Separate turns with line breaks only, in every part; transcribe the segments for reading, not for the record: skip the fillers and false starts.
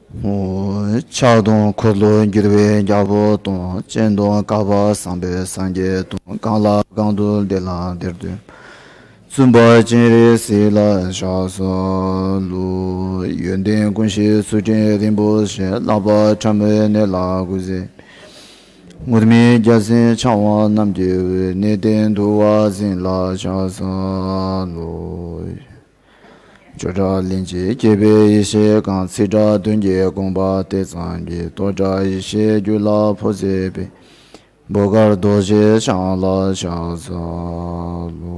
차동 콜로 기르베 야보동 젠동 가바 상베 상게 동 강라 강도 데라 데르데 춘바 진리 세라 샤서 루 연된 군시 수제 림보시 라바 참메네 라구제 무드미 자신 차와 남제 네덴 도와진 라샤서 루 조자 린지 제베 이세 강 세자 든제 공바 대상게 도자 이세 줄라 포제베 보가 도제 샤라 샤자로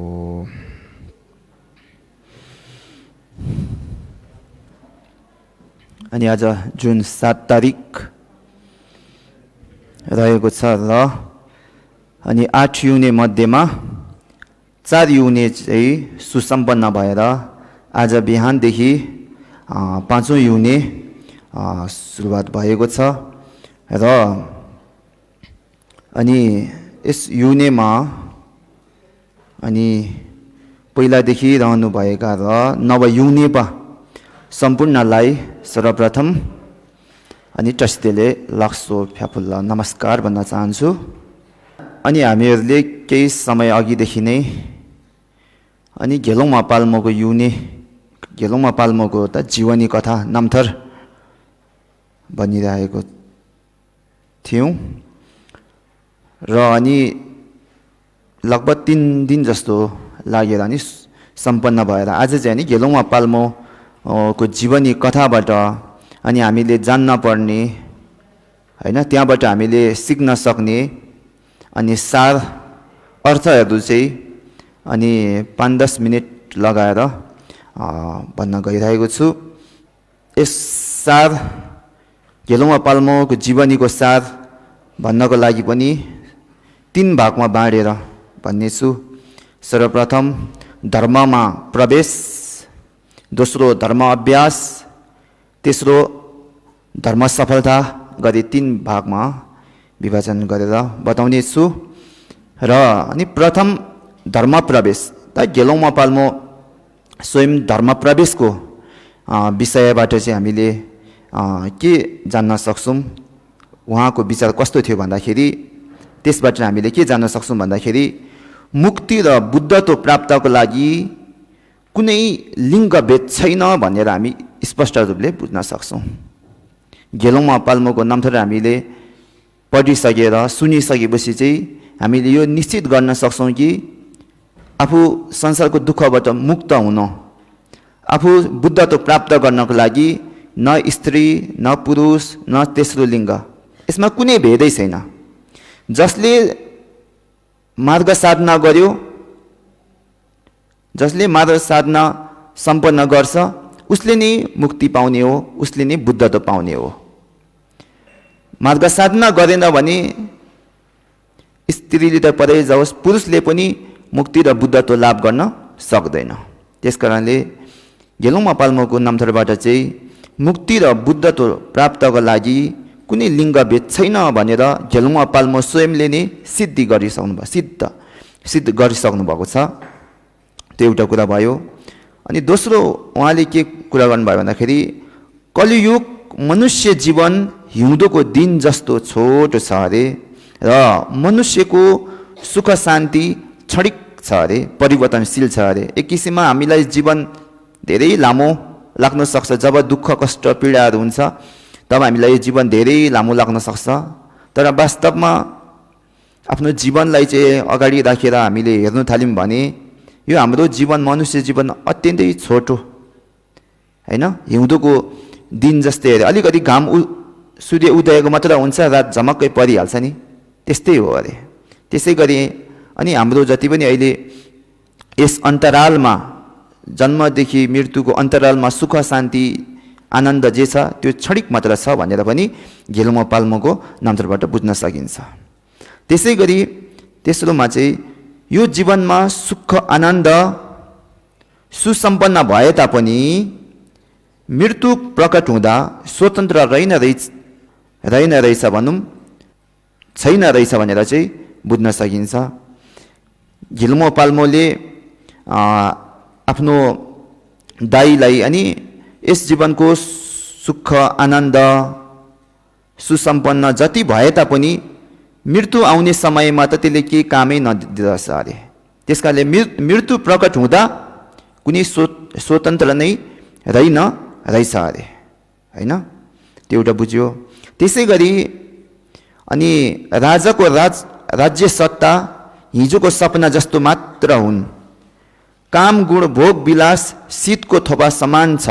अनि आज जुन 7 तारिक रहेको छ र अनि 8 युने मध्येमा 4 युने चाहिँ सुसम्पन्न भएर आज बिहानदेखि 5औं युने सुरुवात भएको छ र अनि यस युनेमा अनि पहिलादेखि रहनुभएका र नव युनेपा सम्पूर्णलाई सर्वप्रथम अनि टस्टेले लाक्सो फ्याफुल्ला नमस्कार भन्न चाहन्छु। अनि हामीहरूले केही समय अघिदेखि नै अनि गेलोङमा पाल्मोको युने गेलोङमा पाल्मोको त जीवनी कथा नामथर भनिरहेको थियौं र अनि लगभग 3 दिन जस्तो लागेर अनि सम्पन्न भएर आज चाहिँ नि गेलोङमा पाल्मो को जीवनी कथाबाट अनि हामीले जान्न पर्ने हैन त्यहाँबाट हामीले सिक्न सक्ने अनि सार अर्थहरू चाहिँ अनि 5-10 मिनेट लगाएर भन्न गइरहेको छु। यस सार गेलोङमा पाल्मोको जीवनीको सार भन्नको लागि पनि 3 भागमा बाँडेर भन्नेछु। सर्वप्रथम धर्ममा प्रवेश, दोस्रो धर्म अभ्यास, तेस्रो धर्म सफलता गरी 3 भागमा विभाजन गरेर बताउने छु। र अनि प्रथम धर्म प्रवेश त गेलोङमा पाल्मो स्वयं धर्म प्रवेशको विषयबाट चाहिँ हामीले के जान्न सक्छौं, उहाँको विचार कस्तो थियो भन्दाखेरि त्यसबाट हामीले के जान्न सक्छौं भन्दाखेरि मुक्ति र बुद्धत्व प्राप्तको लागि कुनै लिङ्ग भेद छैन भनेर हामी स्पष्ट रूपले बुझ्न सक्छौं। गेलोङमा पाल्मोको नामथर हामीले पढिसकेर सुनिसकेपछि चाहिँ हामीले यो निश्चित गर्न सक्छौं कि आफू संसारको दुःखबाट मुक्त हुन, आफू बुद्धत्व प्राप्त गर्नको लागि न स्त्री न पुरुष न तेस्रो लिङ्ग यसमा कुनै भेदै छैन। जसले मार्ग साधना गर्यो, जसले मार्ग साधना सम्पन्न गर्छ उसले नै मुक्ति पाउने हो, उसले नै बुद्धत्व पाउने हो। मार्ग साधना गरेन भने स्त्रीले त परै जाओस् पुरुषले पनि मुक्ति र बुद्धत्व लाभ गर्न सक्दैन। त्यसकारणले गेलोङमा पाल्मोको नामथरबाट चाहिँ मुक्ति र बुद्धत्व प्राप्तको लागि कुनै लिङ्ग भेद छैन भनेर गेलोङमा पाल्मो स्वयंले नै सिद्ध गरिसक्नु भएको छ। त्यो एउटा कुरा भयो। अनि दोस्रो उहाँले के कुरा गर्नुभयो भन्दाखेरि कलियुग मनुष्य जीवन हिउँदोको दिन जस्तो छोटो छ अरे र मनुष्यको सुख शान्ति क्षणिक छ अरे, परिवर्तनशील छ अरे। एक किसिममा हामीलाई जीवन धेरै लामो लाग्न सक्छ, जब दुःख कष्ट पीडाहरू हुन्छ तब हामीलाई जीवन धेरै लामो लाग्न सक्छ। तर वास्तवमा आफ्नो जीवनलाई चाहिँ अगाडि राखेर हामीले हेर्न थाल्यौं भने यो हाम्रो जीवन मनुष्य जीवन अत्यन्तै छोटो हैन, हिउँदोको दिन जस्तै अरे। अलिकति घाम सूर्य उदयको मात्र हुन्छ, रात झमक्कै परिहाल्छ नि, त्यस्तै हो अरे। त्यसै गरी अनि हाम्रो जति पनि अहिले यस अन्तरालमा जन्मदेखि मृत्युको अन्तरालमा सुख शान्ति आनन्द जे छ त्यो क्षणिक मात्र छ भनेर पनि गेलोङमा पाल्मोको नामथरबाट बुझ्न सकिन्छ। त्यसै गरी तेस्रोमा चाहिँ यो जीवनमा सुख आनन्द सुसम्पन्न भए तापनि मृत्यु प्रकट हुँदा स्वतन्त्र रहेन रहेछ भनौं, छैन रहेछ भनेर चाहिँ बुझ्न सकिन्छ। गेलोङमा पाल्मोले आफ्नो दाइलाई अनि यस जीवनको सुख आनन्द सुसम्पन्न जति भए तापनि मृत्यु आउने समयमा त त्यसले केही कामै नदिँदछ अरे। त्यसकारणले मृत्यु प्रकट हुँदा कुनै स्वतन्त्र नै रहेछ अरे, होइन? त्यो एउटा बुझ्यो। त्यसै गरी अनि राजाको राज्य सत्ता हिजोको सपना जस्तो मात्र हुन्। काम गुण भोग विलास शीतको थोपा समान छ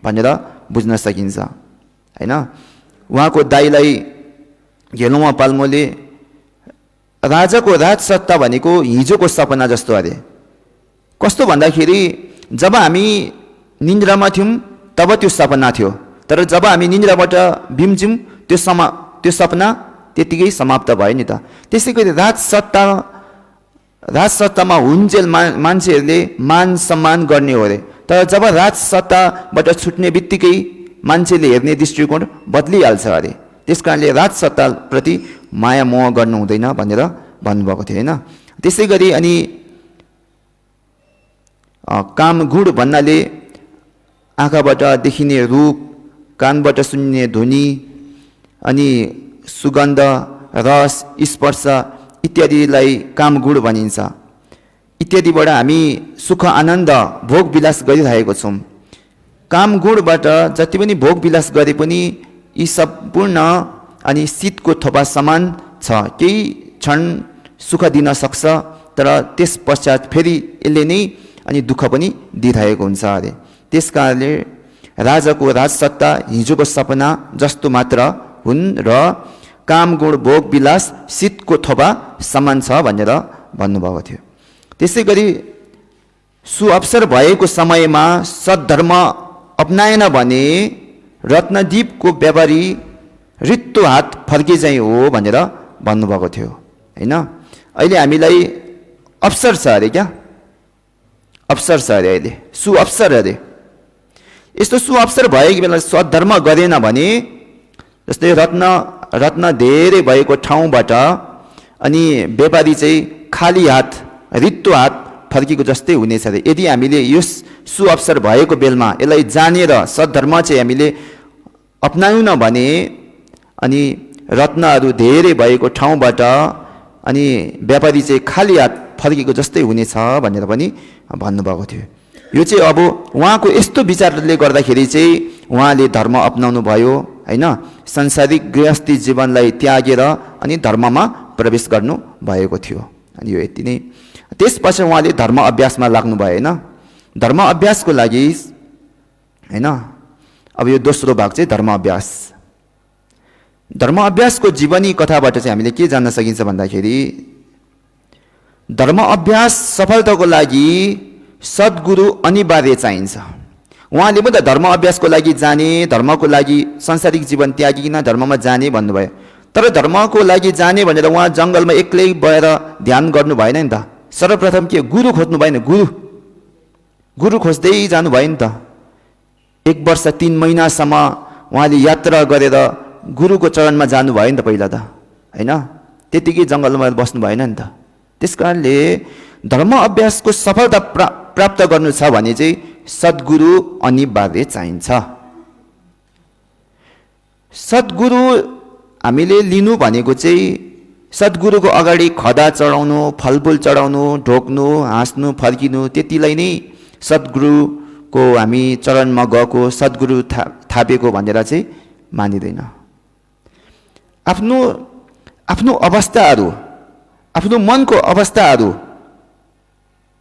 भनेर बुझ्न सकिन्छ, होइन? उहाँको दाइलाई घेलुवा पाल्मोले राजाको राजसत्ता भनेको हिजोको सपना जस्तो अरे। कस्तो भन्दाखेरि जब हामी निन्द्रामा थियौँ तब त्यो सपना थियो, तर जब हामी निन्द्राबाट बिम्ज्यौँ त्यो सपना त्यतिकै समाप्त भयो नि त। त्यसै गरी राजसत्तामा हुन्जेल मान्छेहरूले मान सम्मान गर्ने हो अरे, तर जब राजसत्ताबाट छुट्ने बित्तिकै मान्छेले हेर्ने दृष्टिकोण बदलिहाल्छ अरे। त्यस कारणले राजसत्ताप्रति माया मोह गर्नु हुँदैन भनेर भन्नुभएको थियो, होइन? त्यसै गरी अनि काम गुण भन्नाले आँखाबाट देखिने रूप, कानबाट सुन्ने ध्वनि, अनि सुगन्ध, रस, स्पर्श इत्यादिलाई काम गुण भनिन्छ। इत्यादिबाट हामी सुख आनन्द भोग विलास गरिरहेको छौँ। काम गुणबाट जति पनि भोग विलास गरे पनि यी सम्पूर्ण अनि शीतको थोपा समान छ। केही क्षण सुख दिन सक्छ, तर त्यस पश्चात फेरि यसले नै अनि दुःख पनि दिइरहेको हुन्छ अरे। त्यस कारणले राजाको राजसत्ता हिजोको सपना जस्तो मात्र हुन् र काम गुण भोग विलास शीतको थोपा समान छ भनेर भन्नुभएको थियो। त्यसै गरी सुअवसर भएको समयमा सद्धर्म अपनाएन भने रत्नदीपको व्यापारी रित्तो हात फर्के चाहिँ हो भनेर भन्नुभएको थियो, होइन? अहिले हामीलाई अवसर छ अरे, क्या अवसर छ अरे, अहिले सुअवसर अरे। यस्तो सुअवसर भएको बेला सद्धर्म गरेन भने जस्तै रत्न धेरै भएको ठाउँबाट अनि व्यापारी चाहिँ खाली हात रित्तो हात फर्केको जस्तै हुनेछ अरे। यदि हामीले यस सुअवसर भएको बेलमा यसलाई जानेर सद्धर्म चाहिँ हामीले अपनायौँ भने अनि रत्नहरू धेरै भएको ठाउँबाट अनि व्यापारी चाहिँ खाली हात फर्केको जस्तै हुनेछ भनेर पनि भन्नुभएको थियो। यो चाहिँ अब उहाँको यस्तो विचारले गर्दाखेरि चाहिँ उहाँले धर्म अपनाउनु भयो, होइन? संसारिक गृहस्थी जीवनलाई त्यागेर अनि धर्ममा प्रवेश गर्नु भएको थियो। अनि यो यति नै। त्यसपछि उहाँले धर्म अभ्यासमा लाग्नु भयो, होइन? धर्म अभ्यासको लागि, होइन? अब यो दोस्रो भाग चाहिँ धर्म अभ्यास। धर्म अभ्यासको जीवनी कथाबाट चाहिँ हामीले के जान्न सकिन्छ भन्दाखेरि धर्म अभ्यास सफलताको लागि सद्गुरु अनिवार्य चाहिन्छ। उहाँले पनि त धर्म अभ्यासको लागि जाने, धर्मको लागि सांसारिक जीवन त्यागिकन धर्ममा जाने भन्नुभयो, तर धर्मको लागि जाने भनेर उहाँ जङ्गलमा एक्लै गएर ध्यान गर्नु भएन नि त। सर्वप्रथम के गुरु खोज्नु भएन? गुरु खोज्दै जानु भयो नि त। 1 वर्ष 3 महिनासम्म उहाँले यात्रा गरेर गुरुको चरणमा जानु भयो नि त पहिला त, होइन? त्यतिकै जङ्गलमा बस्नु भएन नि त। त्यस कारणले धर्म अभ्यासको सफलता प्राप्त गर्नु छ भने चाहिँ सद्गुरु अनिवार्य चाहिन्छ। सद्गुरु हामीले लिनु भनेको चाहिँ सद्गुरुको अगाडि खदा चढाउनु, फलफुल चढाउनु, ढोक्नु, हाँस्नु, फर्किनु, त्यतिलाई नै सद्गुरुको हामी चरणमा गएको, सद्गुरु थापेको भनेर चाहिँ मानिँदैन। आफ्नो अवस्थाहरू, आफ्नो मनको अवस्थाहरू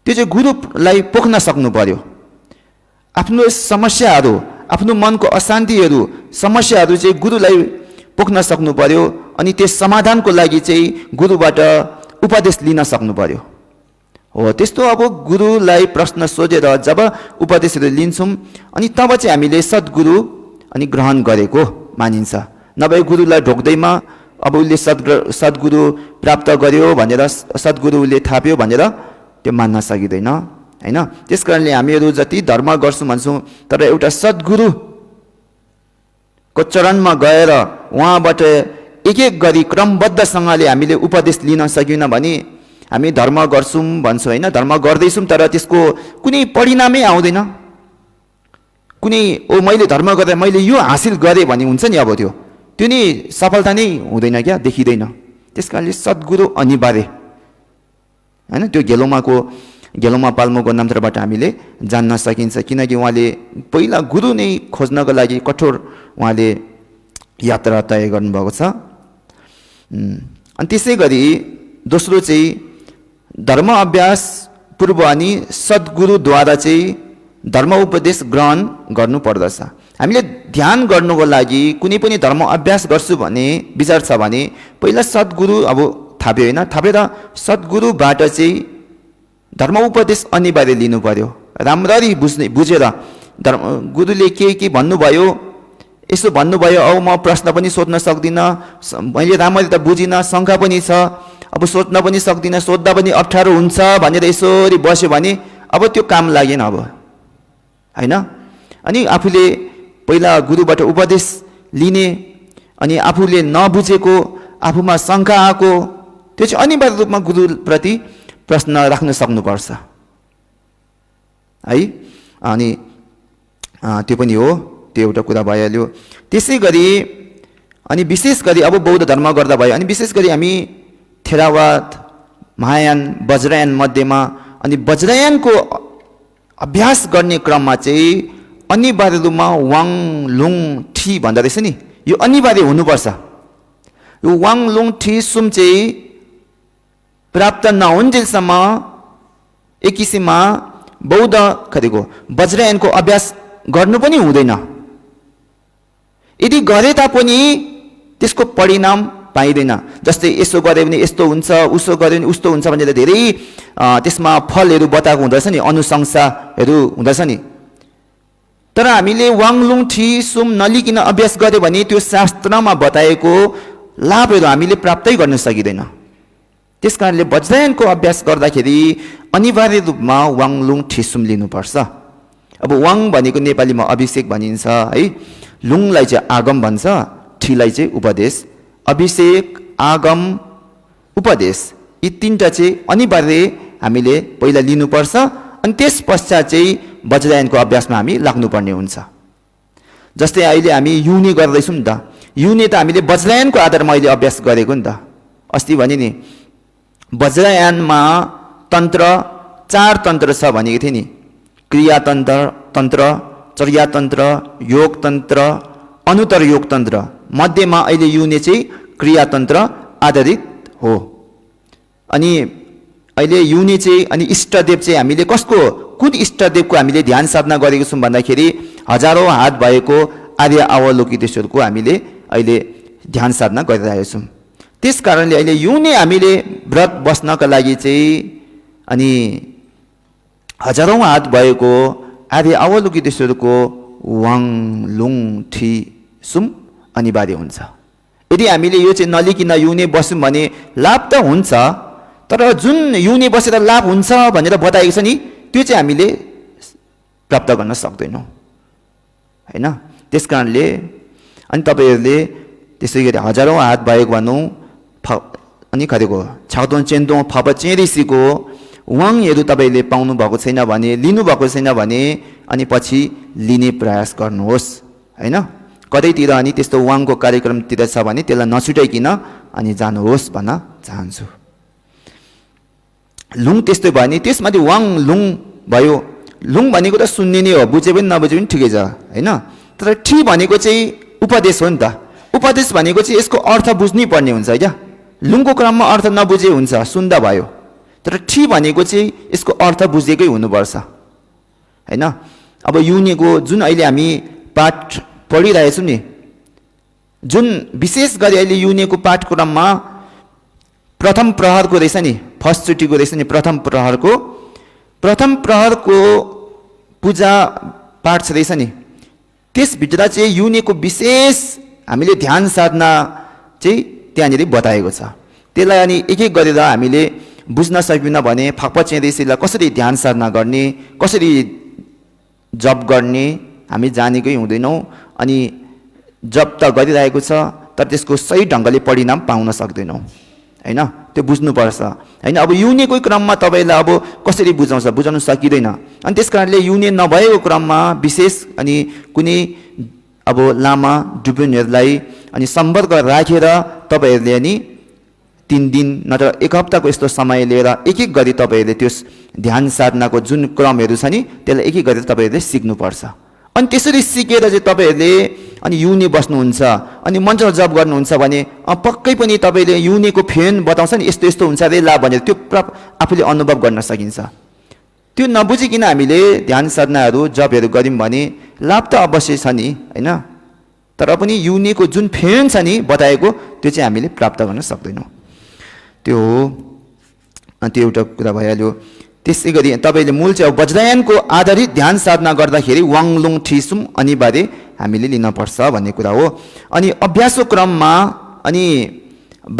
त्यो चाहिँ गुरुलाई पोख्न सक्नु पर्यो। आफ्नो समस्याहरू, आफ्नो मनको अशान्तिहरू, समस्याहरू चाहिँ गुरुलाई पोख्न सक्नु पर्यो। अनि त्यस समाधानको लागि चाहिँ गुरुबाट उपदेश लिन सक्नु पर्यो। हो त्यस्तो अब गुरुलाई प्रश्न सोधेर जब उपदेशहरू लिन्छौँ अनि तब चाहिँ हामीले सद्गुरु अनि ग्रहण गरेको मानिन्छ। नभए गुरुलाई ढोक्दैमा अब उसले सद्गुरु प्राप्त गर्यो भनेर, सद्गुरुले थाप्यो भनेर त्यो मान्न सकिँदैन, होइन? त्यस कारणले हामीहरू जति धर्म गर्छौँ भन्छौँ, तर एउटा सद्गुरुको चरणमा गएर उहाँबाट एक एक गरी क्रमबद्धसँगले हामीले उपदेश लिन सकिएन भने हामी धर्म गर्छौँ भन्छौँ, होइन? धर्म गर्दैछौँ तर त्यसको कुनै परिणामै आउँदैन, कुनै ओ मैले धर्म गर्दा मैले यो हासिल गरेँ भन्ने हुन्छ नि, अब त्यो नि सफलता नै हुँदैन क्या, देखिँदैन। त्यस कारणले सद्गुरु अनिवार्य, होइन? त्यो गेलोमा पाल्मोको नामबाट हामीले जान्न सकिन्छ, किनकि उहाँले पहिला गुरु नै खोज्नको लागि कठोर उहाँले यात्रा तय गर्नुभएको छ। अनि त्यसै गरी दोस्रो चाहिँ धर्म अभ्यास पूर्व अनि सद्गुरुद्वारा चाहिँ धर्म उपदेश ग्रहण गर्नुपर्दछ। हामीले ध्यान गर्नुको लागि कुनै पनि धर्म अभ्यास गर्छु भने विचार छ भने पहिला सद्गुरु अब थाप्यो, होइन? थापेर सद्गुरुबाट चाहिँ धर्म उपदेश अनिवार्य लिनु पर्यो। राम्ररी बुझेर गुरुले के भन्नुभयो, यसो भन्नुभयो, औ म प्रश्न पनि सोध्न सक्दिनँ, मैले राम्ररी त बुझिनँ, शङ्का पनि छ, अब सोध्न पनि सक्दिनँ, सोद्धा पनि अप्ठ्यारो हुन्छ भनेर यसरी बस्यो भने अब त्यो काम लागेन, अब होइन? अनि आफूले पहिला गुरुबाट उपदेश लिने, अनि आफूले नबुझेको, आफूमा शङ्का आएको, त्यो चाहिँ अनिवार्य रूपमा गुरुप्रति प्रश्न राख्न सक्नुपर्छ है। अनि त्यो पनि हो, त्यो एउटा कुरा भइहाल्यो। त्यसै गरी अनि विशेष गरी अब बौद्ध धर्म गर्दा भयो, अनि विशेष गरी हामी थेरावाद, महायान, वज्रयान मध्येमा, अनि वज्रयानको अभ्यास गर्ने क्रममा चाहिँ अनिवार्य रूपमा वाङ लुङ ठी भन्दो रहेछ नि, यो अनिवार्य हुनुपर्छ। यो वाङ लुङ ठी सुम चाहिँ प्राप्त नहुन्जेलसम्म एक किसिममा बौद्ध वज्रयानको अभ्यास गर्नु पनि हुँदैन। यदि गरे तापनि त्यसको परिणाम पाइँदैन। जस्तै यसो गऱ्यो भने यस्तो हुन्छ, उसो गऱ्यो भने उस्तो हुन्छ भनेर धेरै त्यसमा फलहरू बताएको हुँदछ नि, अनुशंसाहरू हुँदछ नि। तर हामीले वाङलुङ ठी सुम नलिकन अभ्यास गर्यो भने त्यो शास्त्रमा बताएको लाभहरू हामीले प्राप्तै गर्न सकिँदैन। त्यस कारणले वज्रयानको अभ्यास गर्दाखेरि अनिवार्य रूपमा वाङलुङ ठी सुम लिनुपर्छ। अब वाङ भनेको नेपालीमा अभिषेक भनिन्छ है, लुङलाई चाहिँ आगम भन्छ, ठीलाई चाहिँ उपदेश। अभिषेक, आगम, उपदेश, यी तीनटा चाहिँ अनिवार्य हामीले पहिला लिनुपर्छ, अनि त्यस पश्चात चाहिँ वज्रयानको अभ्यासमा हामी लाग्नुपर्ने हुन्छ। जस्तै अहिले हामी युनि गर्दैछौँ नि त, युनि त हामीले वज्रयानको आधारमा अहिले अभ्यास गरेको नि त। अस्ति भने नि वज्रयानमा तन्त्र 4 तन्त्र छ भनेको थिएँ नि, क्रियातन्त्र, चर्यातन्त्र, योगतन्त्र, अनुत्तर योगतन्त्र। मध्येमा अहिले युनि चाहिँ क्रियातन्त्र आधारित हो। अनि अहिले युनि चाहिँ अनि इष्टदेव चाहिँ हामीले कुन इष्टदेवको हामीले ध्यान साधना गरेको छौँ भन्दाखेरि हजारौँ हात भएको आर्य अवलोकितेश्वरको हामीले अहिले ध्यान साधना गरिरहेका छौँ। त्यस कारणले अहिले युनि हामीले व्रत बस्नका लागि चाहिँ अनि हजारौँ हात भएको आर्य अवलोकितेश्वरको वाङ लुङ ठी सुम अनिवार्य हुन्छ। यदि हामीले यो चाहिँ नलिकन युनि बस्यौँ भने लाभ त हुन्छ, तर जुन युनि बसेर लाभ हुन्छ भनेर बताएको छ नि, त्यो चाहिँ हामीले प्राप्त गर्न सक्दैनौँ, होइन? त्यस कारणले अनि तपाईँहरूले त्यसै गरी हजारौँ हात भएको भनौँ, अनि खरेको छाउतोन चेन्दो फप चेरिसीको वाङहरू तपाईँले पाउनु भएको छैन भने, लिनुभएको छैन भने, अनि पछि लिने प्रयास गर्नुहोस्, होइन? कतैतिर अनि त्यस्तो वाङको कार्यक्रमतिर छ भने त्यसलाई नछुटाइकन अनि जानुहोस् भन्न चाहन्छु। लुङ त्यस्तै भयो नि, त्यसमाथि वाङ लुङ भयो। लुङ भनेको त सुन्ने नै हो, बुझे पनि नबुझे पनि ठिकै छ, होइन? तर ठी भनेको चाहिँ उपदेश हो नि त। उपदेश भनेको चाहिँ यसको अर्थ बुझ्नै पर्ने हुन्छ क्या। लुङको क्रममा अर्थ नबुझे हुन्छ, सुन्दा भयो, तर ठी भनेको चाहिँ यसको अर्थ बुझेकै हुनुपर्छ, होइन? अब युनिको जुन अहिले हामी पाठ पढिरहेछौँ नि, जुन विशेष गरी अहिले युनिको पाठक्रममा प्रथम प्रहरको रहेछ नि, फर्स्टचोटिको रहेछ नि, प्रथम प्रहरको पूजा पाठ रहेछ नि, त्यसभित्र चाहिँ युनिको विशेष हामीले ध्यान साधना चाहिँ त्यहाँनिर बताएको छ। त्यसलाई अनि एक एक गरेर हामीले बुझ्न सकिन भने फाक्पा चेदेसीलाई कसरी ध्यान साधना गर्ने, कसरी जप गर्ने हामी जानेकै हुँदैनौँ। अनि जप त गरिरहेको छ, तर त्यसको सही ढङ्गले परिणाम पाउन सक्दैनौँ, हैन त्यो बुझ्नुपर्छ हैन अब युनिको क्रममा तपाईलाई अब कसरी बुझाउन सकिदैन अनि त्यसकारणले युनि नभएको क्रममा विशेष अनि कुनै अब लामा डुबुनहरुलाई अनि सम्पर्क राखेर तपाईहरुले अनि 3 दिन नत्र 1 हप्ताको यस्तो समय लिएर एक गरी तपाईहरुले त्यो ध्यान साधनाको जुन क्रमहरु छ नि त्यसलाई एक गरी तपाईहरुले सिक्नु पर्छ अनि त्यसरी सिकेर चाहिँ तपाईहरुले अनि युनि बस्नुहुन्छ अनि मन्त्र जप गर्नुहुन्छ भने पक्कै पनि तपाईले युनिको फेन बताउँछ नि यस्तो यस्तो हुन्छ रे ला भनेर त्यो आफूले अनुभव गर्न सकिन्छ त्यो नबुझिकिन हामीले ध्यान साधनाहरु जपहरु गर्यौं भने लाभ त अवश्य छ नि हैन तर पनि युनिको जुन फेन छ नि बताएको त्यो चाहिँ हामीले प्राप्त गर्न सक्दैनौं त्यो त्यो एउटा कुरा भइहाल्यो त्यसैगरी तपाईले मूल चाहिँ वज्रयानको आधारित ध्यान साधना गर्दाखेरि वाङलुङ ठिसुम अनिवार्य हामीले लिन पर्छ भन्ने कुरा हो अनि अभ्यासको क्रममा अनि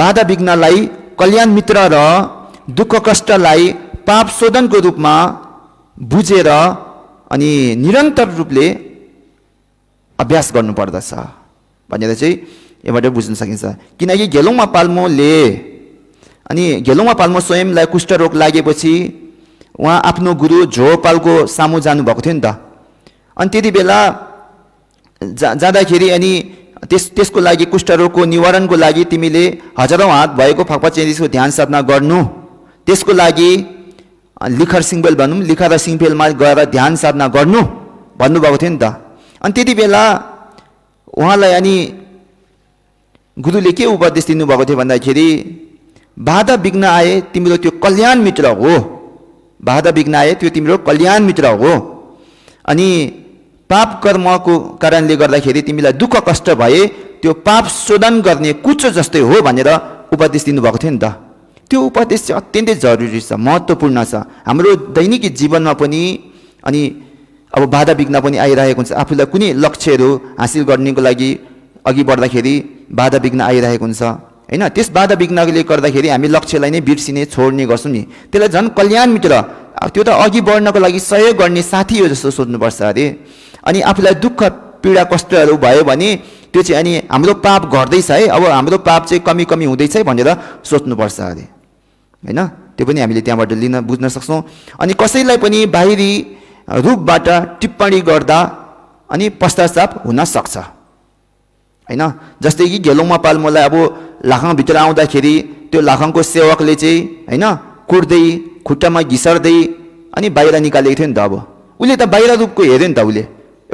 बाधा विघ्नलाई कल्याण मित्र र दुःख कष्टलाई पाप शोधनको रूपमा बुझेर अनि निरन्तर रूपले अभ्यास गर्नु पर्दछ भनेर चाहिँ यबाट बुझ्न सकिन्छ किनकि गेलौमा पाल्मोले अनि गेलौमा पाल्मो स्वयंलाई कुष्ठ रोग लागेपछि उहाँ आफ्नो गुरु झोपालको सामु जानु भएको थियो नि त अनि त्यति बेला जाँदाखेरि अनि त्यसको लागि कुष्ठ रोगको निवारणको लागि तिमीले हजारौं हात भएको फाक्पा चेन्जिसको ध्यान साधना गर्नु त्यसको लागि लिखर सिंहबेल भनौं लिखर र सिंहबेलमा गएर ध्यान साधना गर्नु भन्नु भएको थियो नि त अनि त्यति बेला उहाँलाई अनि गुरुले के उपदेश दिनु भएको थियो भन्दाखेरि बाधा विघ्न आए तिम्रो त्यो कल्याण मित्र हो बाधा विघ्न आए त्यो तिम्रो कल्याण मित्र हो अनि पाप कर्मको कारणले गर्दाखेरि तिमीलाई दुःख कष्ट भए त्यो पाप शोधन गर्ने कुचो जस्तै हो भनेर उपदेश दिनु भएको थियो नि त त्यो उपदेश चाहिँ अत्यन्तै जरुरी छ महत्त्वपूर्ण छ हाम्रो दैनिक जीवनमा पनि अनि अब बाधा विघ्न पनि आइरहेको हुन्छ आफूलाई कुनै लक्ष्यहरू हासिल गर्नको लागि अघि बढ्दाखेरि बाधा विघ्न आइरहेको हुन्छ हैन त्यस बाधा विघ्नले गर्दाखेरि हामी लक्ष्यलाई नै बिर्सिने छोड्ने गर्छौं नि त्यसलाई झन् कल्याण मित्र त्यो त अघि बढ्नको लागि सहयोग गर्ने साथी हो जस्तो सोच्नुपर्छ अरे अनि आफूलाई दुःख पीडा कष्टहरू भयो भने त्यो चाहिँ अनि हाम्रो पाप घट्दैछ है अब हाम्रो पाप चाहिँ कमी हुँदैछ भनेर सोच्नुपर्छ अरे हैन त्यो पनि हामीले त्यहाँबाट लिन बुझ्न सक्छौं अनि कसैलाई पनि बाहिरी रूपबाट टिप्पणी गर्दा अनि पश्चाताप हुन सक्छ हैन जस्तै कि गेलौमा पाल्मोलाई अब लाखङ भित्र आउँदाखेरि त्यो लाखङको सेवकले चाहिँ हैन कुट्दै खुट्टामा घिसर्दै अनि बाहिर निकालेको थियो नि त अब उले त बाहिर रूपको हेर्यो नि त उले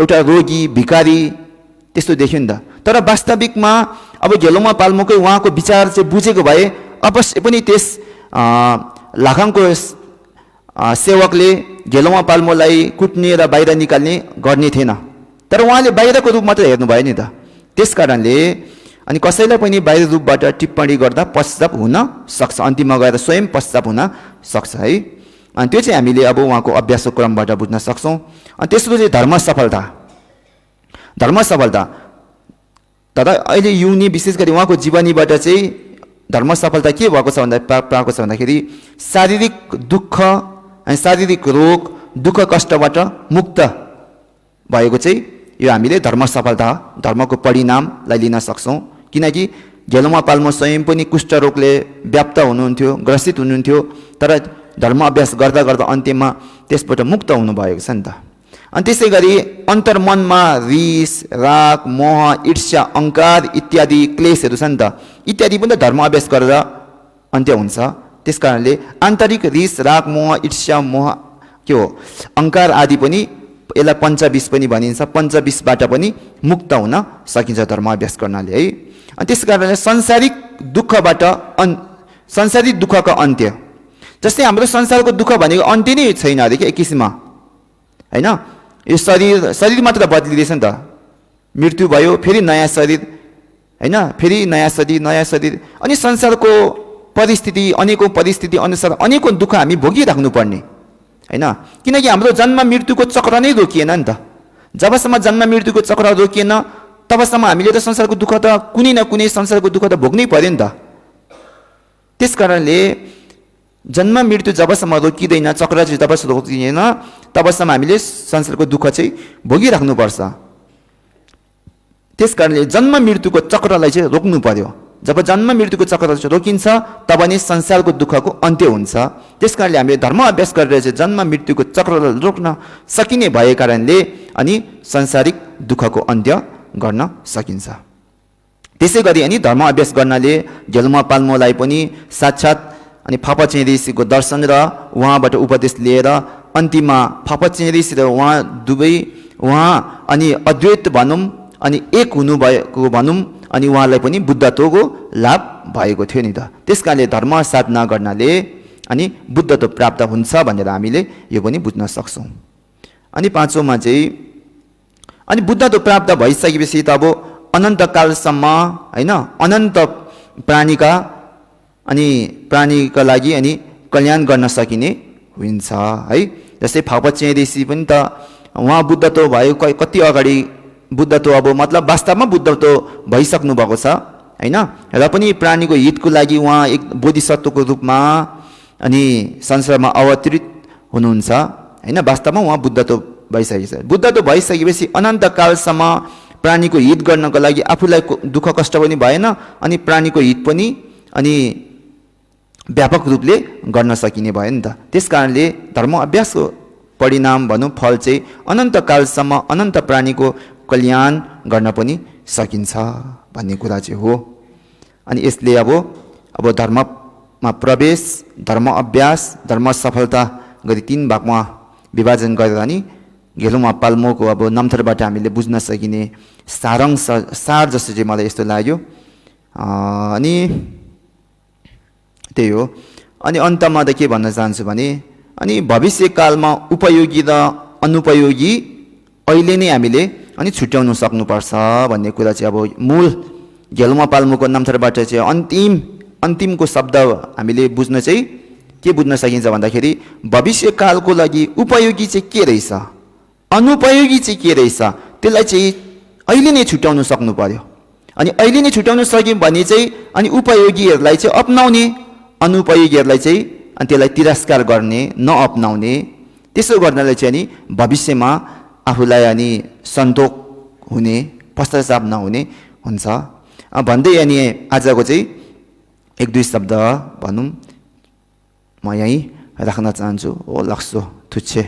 एउटा रोगी भिखारी त्यस्तो देख्यो नि त तर वास्तविकमा अब गेलौमा पाल्मोकै उहाँको विचार चाहिँ बुझेको भए अवश्य पनि त्यस लाखङको सेवकले गेलौमा पाल्मोलाई कुट्ने र बाहिर निकाल्ने गर्ने थिएन तर उहाँले बाहिरको रूप मात्र हेर्नु भयो नि त त्यसकारणले अनि कसैलाई पनि बाहिर रूपबाट टिप्पणी गर्दा पश्चाताप हुन सक्छ अन्तिममा गएर स्वयं पश्चाताप हुन सक्छ है अनि त्यो चाहिँ हामीले अब उहाँको अभ्यासको क्रमबाट बुझ्न सक्छौं अनि त्यसको चाहिँ धर्म सफलता तर अहिले युनि विशेष गरी उहाँको जीवनीबाट चाहिँ धर्म सफलता के भएको छ भन्दा पाएको छ भन्दाखेरि शारीरिक दुःख अनि शारीरिक रोग दुःख कष्टबाट मुक्त भएको चाहिँ यो हामीले धर्म सफलता धर्मको परिणामलाई लिन सक्छौं किनकि गेलौमा पाल्मो स्वयं पनि कुष्ठ रोगले व्याप्त हुनुहुन्थ्यो ग्रसित हुनुहुन्थ्यो तर धर्म अभ्यास गर्दा गर्दा अन्त्यमा त्यसबाट मुक्त हुनु भएको छ नि त अनि त्यसैगरी अन्तर्मनमा रिस राग मोह ईर्ष्या अहंकार इत्यादि क्लेशहरू छ नि त इत्यादि पनि धर्म अभ्यास गरेर अन्त्य हुन्छ त्यसकारणले आन्तरिक रिस राग मोह ईर्ष्या मोह के हो अहंकार आदि पनि यसलाई पञ्चविष पनि भनिन्छ पञ्चविषबाट पनि मुक्त हुन सकिन्छ धर्म अभ्यास गर्नाले है अनि त्यसकारणले सांसारिक दुःखको अन्त्य जस्तै हाम्रो संसारको दुःख भनेको अन्त्य नै छैन अरे के एक किसिममा हैन यो शरीर मात्र बदलिँदैछ नि त मृत्यु भयो फेरि नयाँ शरीर हैन फेरि नयाँ शरीर अनि संसारको परिस्थिति अनेकौं परिस्थिति अनुसार अनेकौं दुःख हामी भोगिराख्नु पर्ने हैन किनकि हाम्रो जन्म मृत्युको चक्र नै रोकिएन नि त जबसम्म जन्म मृत्युको चक्र रोकिएन तबसम्म हामीले त संसारको दुःख त कुनै न कुनै संसारको दुःख त भोग्नै पर्यो नि त त्यसकारणले जन्म मृत्यु जबसम्म रोकिदैन चक्र चाहिँ जबसम्म रोकिदैन तबसम्म हामीले संसारको दुःख चाहिँ भोगिराख्नु पर्छ त्यसकारणले जन्म मृत्युको चक्रलाई चाहिँ रोक्नु पर्यो जब जन्म मृत्युको चक्र रोकिन्छ तब नै संसारको दुःखको अन्त्य हुन्छ। त्यसकारणले हामीले धर्म अभ्यास गरेर चाहिँ जन्म मृत्युको चक्रलाई रोक्न सकिने भए कारणले अनि सांसारिक दुःखको अन्त्य गर्न सकिन्छ। त्यसै गरी अनि धर्म अभ्यास गर्नाले गेलुमा पाल्मोलाई पनि साक्षात अनि फापचें ऋषिको दर्शन र उहाँबाट उपदेश लिएर अन्तिममा फापचें ऋषि र उहाँ अनि अद्वैत भनौँ अनि एक हुनुभएको भनौँ अनि उहाँलाई पनि बुद्धत्वको लाभ भएको थियो नि त। त्यसकारणले धर्म साधना गर्नाले अनि बुद्धत्व प्राप्त हुन्छ भनेर हामीले यो पनि बुझ्न सक्छौँ। अनि पाँचौँमा चाहिँ अनि बुद्धत्व प्राप्त भइसकेपछि त अब अनन्तकालसम्म होइन अनन्त प्राणीका लागि अनि कल्याण गर्न सकिने हुन्छ है। जस्तै फापचें ऋषि पनि त उहाँ बुद्धत्व भयो कति अगाडि बुद्धत्व अब मतलब वास्तवमा बुद्धत्व भइसक्नु भएको छ होइन, र पनि प्राणीको हितको लागि उहाँ एक बोधिसत्वको रूपमा अनि संसारमा अवतरित हुनुहुन्छ होइन। वास्तवमा उहाँ बुद्धत्व भइसकेको छ। बुद्धत्व भइसकेपछि अनन्तकालसम्म प्राणीको हित गर्नको लागि आफूलाई दुःख कष्ट पनि भएन अनि प्राणीको हित पनि अनि व्यापक रूपले गर्न सकिने भयो नि त। त्यसकारणले धर्म अभ्यासको परिणाम भनौँ फल चाहिँ अनन्तकालसम्म अनन्त प्राणीको कल्याण गर्न पनि सकिन्छ भन्ने कुरा चाहिँ हो। अनि यसले अब धर्ममा प्रवेश, धर्म अभ्यास, धर्म सफलता गरी 3 भागमा विभाजन गरेर अनि गेलुमा पाल्मोको अब नामथरबाट हामीले बुझ्न सकिने सार जस्तो चाहिँ मलाई यस्तो लाग्यो। अनि त्यही हो। अनि अन्तमा त के भन्न चाहन्छु भने अनि भविष्यकालमा उपयोगी र अनुपयोगी अहिले नै हामीले अनि छुट्याउनु सक्नुपर्छ भन्ने कुरा चाहिँ अब मूल गेलुमा पाल्मोको नामथरबाट चाहिँ अन्तिमको शब्द हामीले बुझ्न चाहिँ के बुझ्न सकिन्छ भन्दाखेरि भविष्यकालको लागि उपयोगी चाहिँ के रहेछ, अनुपयोगी चाहिँ के रहेछ त्यसलाई चाहिँ अहिले नै छुट्याउनु सक्नु पर्यो। अनि अहिले नै छुट्याउनु सक्यौँ भने चाहिँ अनि उपयोगीहरूलाई चाहिँ अपनाउने, अनुपयोगीहरूलाई चाहिँ अनि त्यसलाई तिरस्कार गर्ने, नअपनाउने। त्यसो गर्नाले चाहिँ अनि भविष्यमा आफूलाई अनि सन्तोष हुने, पश्चाताप नहुने हुन्छ भन्दै अनि आजको चाहिँ 1-2 शब्द भनौँ म यहीँ राख्न चाहन्छु। ओ लक्ष्य तुच्छे।